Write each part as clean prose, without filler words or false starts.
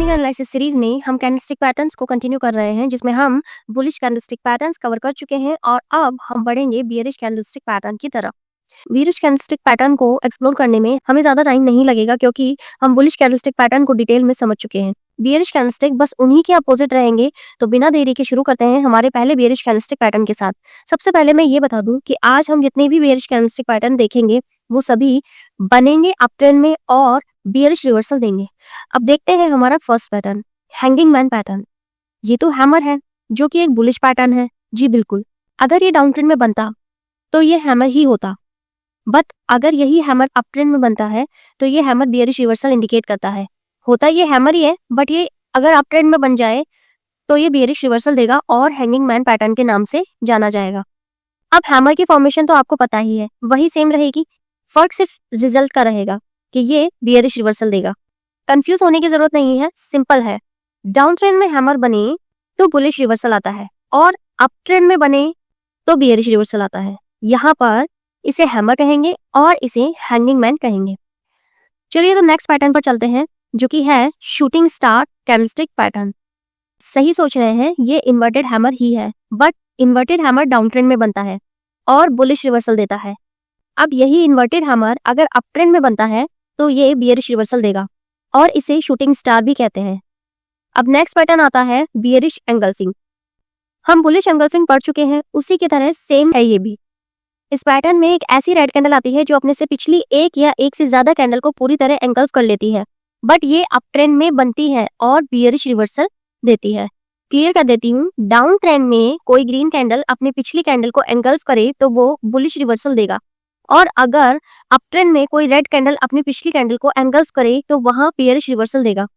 Trending analysis series में हम candlestick patterns को कंटिन्यू कर रहे हैं, जिसमें हम बुलिश कैंडलस्टिक पैटर्न्स कवर कर चुके हैं और अब हम बढ़ेंगे बियरिश कैंडलस्टिक पैटर्न की तरफ। बियरिश कैंडलस्टिक पैटर्न को एक्सप्लोर करने में हमें ज्यादा टाइम नहीं लगेगा क्योंकि हम बुलिश कैंडलस्टिक पैटर्न को डिटेल में समझ चुके हैं। बियरिश कैंडलस्टिक बस उन्हीं के अपोजिट रहेंगे। तो बिना देरी के शुरू करते हैं हमारे पहले बियरिश कैंडलस्टिक पैटर्न के साथ। सबसे पहले मैं ये बता दूं कि आज हम जितने भी बियरिश कैंडलस्टिक पैटर्न देखेंगे वो सभी बनेंगे अप ट्रेंड में और बियरिश रिवर्सल देंगे। अब देखते हैं हमारा first pattern, hanging man pattern. ये तो हैमर है जो कि एक बुलिश पैटर्न है। जी बिल्कुल, अगर ये डाउन ट्रेंड में बनता तो ये हैमर ही होता, बट अगर यही हैमर अप ट्रेंड में बनता है तो ये हैमर बियरिश रिवर्सल इंडिकेट करता है। होता ये हैमर ही है, बट ये अगर अप ट्रेंड में बन जाए तो ये बियरिश रिवर्सल देगा और हैंगिंग मैन पैटर्न के नाम से जाना जाएगा। अब हैमर की फॉर्मेशन तो आपको पता ही है, वही सेम रहेगी, फर्क सिर्फ रिजल्ट का रहेगा कि ये बियरिश रिवर्सल देगा। कंफ्यूज होने की जरूरत नहीं है, सिंपल है। डाउन ट्रेंड में हैमर बने तो बुलिश रिवर्सल आता है और अप ट्रेंड में बने तो बियरिश रिवर्सल आता है। यहाँ पर इसे हैमर कहेंगे और इसे हैंगिंग मैन कहेंगे। चलिए तो नेक्स्ट पैटर्न पर चलते हैं, जो कि है शूटिंग स्टार कैंडलस्टिक पैटर्न। सही सोच रहे हैं, ये इन्वर्टेड हैमर ही है, but inverted hammer down trend में बनता है और बुलिश रिवर्सल देता है। अब यही इन्वर्टेड हैमर अगर अप ट्रेंड में बनता है तो ये बियरिश रिवर्सल देगा और इसे शूटिंग स्टार भी कहते हैं। अब नेक्स्ट पैटर्न आता है बियरिश एंगल्फिंग। हम बुलिश एंगल्फिंग पढ़ चुके हैं, उसी की तरह सेम है ये भी। इस पैटर्न में एक ऐसी रेड कैंडल आती है जो अपने से पिछली एक या एक से ज्यादा कैंडल को पूरी तरह एंगल्फ कर लेती है, बट ये अप ट्रेंड में बनती है और बियरिश रिवर्सल देती है। क्लियर कर देती हूँ, डाउन ट्रेंड में कोई ग्रीन कैंडल अपनी पिछली कैंडल को एंगल्फ करे तो वो बुलिश रिवर्सल देगा, और अगर अप ट्रेंड में कोई रेड कैंडल अपनी पिछली कैंडल को एंगल्फ करे तो वहां बियरिश रिवर्सल देगा।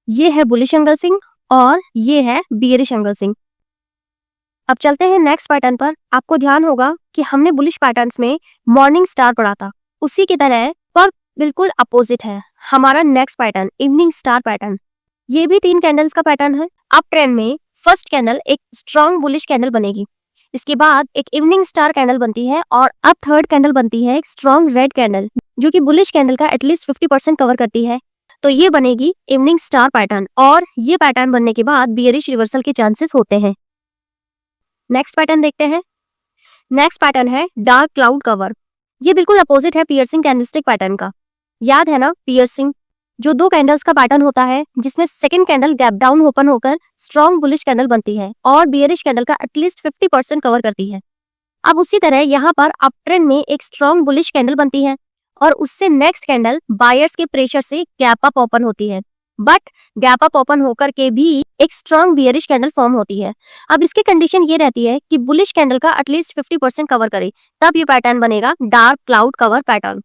ये है बुलिश एंगल्फिंग और ये है बियरिश एंगल्फिंग। अब चलते हैं नेक्स्ट पैटर्न पर। आपको ध्यान होगा कि हमने बुलिश पैटर्न्स में मॉर्निंग स्टार पढ़ा था, उसी की तरह पर बिल्कुल अपोजिट है हमारा next pattern, evening star pattern. ये भी 3 कैंडल्स का पैटर्न है। अप ट्रेंड में फर्स्ट कैंडल एक स्ट्रॉन्ग बुलिश कैंडल बनेगी, इसके बाद एक इवनिंग स्टार कैंडल बनती है और अब थर्ड कैंडल बनती है एक स्ट्रॉन्ग रेड कैंडल जो कि बुलिश कैंडल का एटलीस्ट 50% कवर करती है। तो ये बनेगी इवनिंग स्टार पैटर्न और ये पैटर्न बनने के बाद बियरिश रिवर्सल के चांसेस होते हैं। नेक्स्ट पैटर्न देखते हैं। नेक्स्ट पैटर्न है डार्क क्लाउड कवर। ये बिल्कुल अपोजिट है पियर्सिंग कैंडलस्टिक पैटर्न का। याद है ना पियर्सिंग, जो 2 कैंडल्स का पैटर्न होता है जिसमें second candle gap down open होकर स्ट्रॉन्ग बुलिश कैंडल बनती है और बियरिश कैंडल का एटलीस्ट 50% कवर करती है। अब उसी तरह यहाँ पर अप ट्रेंड में एक स्ट्रॉन्ग बुलिश कैंडल बनती है और उससे नेक्स्ट कैंडल बायर्स के प्रेशर से गैप अप ओपन होती है, बट गैप अप ओपन होकर के भी एक स्ट्रॉन्ग बियरिश कैंडल फॉर्म होती है। अब इसकी कंडीशन ये रहती है कि बुलिश कैंडल का एटलीस्ट 50% कवर करे, तब ये पैटर्न बनेगा डार्क क्लाउड कवर पैटर्न,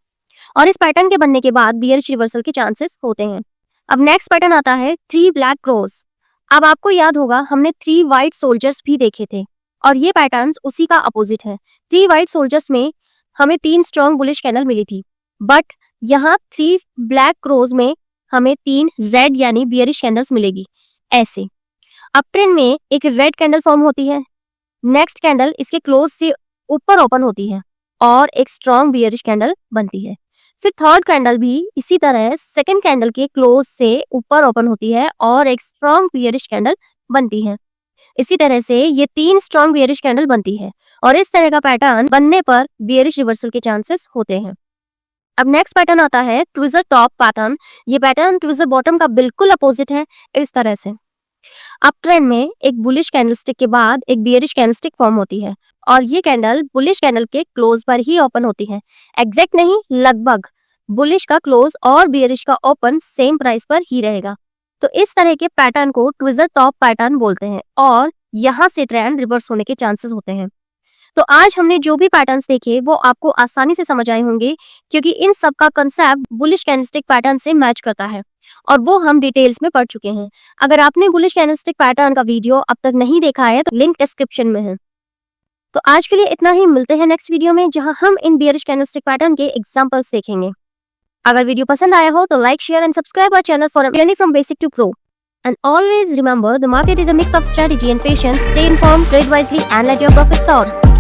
और इस पैटर्न के बनने के बाद बियरिश रिवर्सल के चांसेस होते हैं। अब नेक्स्ट पैटर्न आता है 3 ब्लैक क्रोस। अब आपको याद होगा हमने 3 व्हाइट सोल्जर्स भी देखे थे और ये पैटर्न्स उसी का अपोजिट है। 3 व्हाइट सोल्जर्स में हमें 3 स्ट्रॉन्ग बुलिश कैंडल मिली थी, बट यहाँ 3 ब्लैक क्रोस में हमें 3 रेड यानी बियरिश कैंडल्स मिलेगी। ऐसे अप ट्रेंड में एक रेड कैंडल फॉर्म होती है, नेक्स्ट कैंडल इसके क्लोज से ऊपर ओपन होती है और एक स्ट्रॉन्ग बियरिश कैंडल बनती है। फिर थर्ड कैंडल भी इसी तरह सेकंड कैंडल के क्लोज से ऊपर ओपन होती है और एक स्ट्रॉन्ग बियरिश कैंडल बनती है। इसी तरह से ये 3 स्ट्रॉन्ग बियरिश कैंडल बनती है और इस तरह का पैटर्न बनने पर बियरिश रिवर्सल के चांसेस होते हैं। अब नेक्स्ट पैटर्न आता है ट्विजर टॉप पैटर्न। ये पैटर्न ट्विजर बॉटम का बिल्कुल अपोजिट है। इस तरह से अप ट्रेंड में एक बुलिश कैंडलस्टिक के बाद एक बियरिश कैंडलस्टिक फॉर्म होती है और ये कैंडल बुलिश कैंडल के क्लोज पर ही ओपन होती है। एग्जैक्ट नहीं, लगभग बुलिश का क्लोज और बियरिश का ओपन सेम प्राइस पर ही रहेगा। तो इस तरह के पैटर्न को ट्विजर टॉप पैटर्न बोलते हैं और यहाँ से ट्रेंड रिवर्स होने के चांसेस होते हैं। तो आज हमने जो भी पैटर्न्स देखे वो आपको आसानी से समझ आए होंगे क्योंकि इन सब का कंसेप्ट बुलिश कैंडलस्टिक पैटर्न से मैच करता है और वो हम डिटेल्स में पढ़ चुके हैं। अगर आपने बुलिश कैंडलस्टिक पैटर्न का वीडियो अब तक नहीं देखा है तो लिंक डिस्क्रिप्शन में है। तो आज के लिए इतना ही, मिलते हैं नेक्स्ट वीडियो में जहां हम इन बियरिश कैंडलस्टिक पैटर्न के एग्जांपल्स देखेंगे। अगर वीडियो पसंद आया हो तो like, share and subscribe our channel for journey from basic to pro. And always remember, the market is a mix of strategy and patience. Stay informed, trade wisely, and let your profits soar.